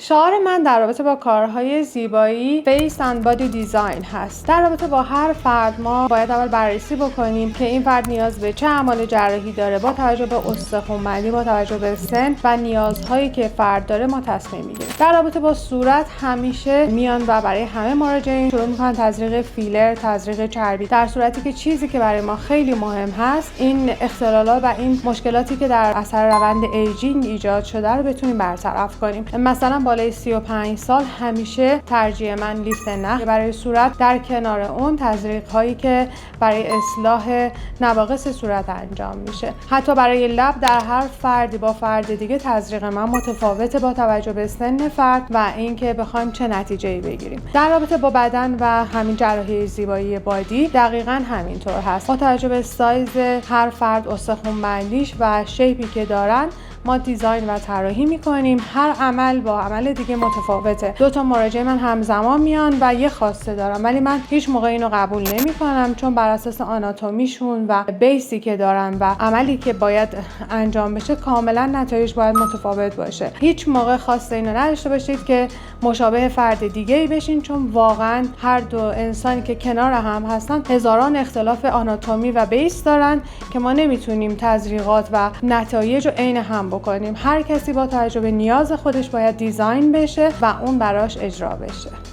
شعار من در رابطه با کارهای زیبایی فیس اند بادی دیزاین هست. در رابطه با هر فرد ما باید اول بررسی بکنیم که این فرد نیاز به چه اعمال جراحی داره. با توجه به استخوان‌بندی، با توجه به سن و نیازهایی که فرد داره ما تصمیم میگیریم. در رابطه با صورت همیشه میان و برای همه مراجعین شروع میکنن تزریق فیلر، تزریق چربی، در صورتی که چیزی که برای ما خیلی مهم هست این اختلالات و این مشکلاتی که در اثر روند ایجینگ ایجاد شده رو بتونیم برطرف کنیم. مثلا بالای 35 سال همیشه ترجیح من لیفت نخ برای صورت، در کنار اون تزریق هایی که برای اصلاح نواقص صورت انجام میشه. حتی برای لب در هر فردی با فرد دیگه تزریق من متفاوته با توجه به سن فرد و اینکه بخوایم چه نتیجه‌ای بگیریم. در رابطه با بدن و همین جراحی زیبایی بادی دقیقاً همینطور هست. با توجه به سایز هر فرد، استخوان بندیش و شیپی که دارن ما دیزاین و طراحی میکنیم. هر عمل با عمل دیگه متفاوته. دو تا مراجع من همزمان میان و یه خواسته دارم، ولی من هیچ موقع اینو قبول نمیکنم چون بر اساس آناتومیشون و بیسی که دارن و عملی که باید انجام بشه کاملا نتایج باید متفاوت باشه. هیچ موقع خواسته اینو نداشته باشید که مشابه فرد دیگه‌ای بشین، چون واقعا هر دو انسانی که کنار هم هستن هزاران اختلاف آناتومی و بیس دارن که ما نمیتونیم تزریقات و نتایج رو عین هم بکنیم. هر کسی با توجه به نیاز خودش باید دیزاین بشه و اون براش اجرا بشه.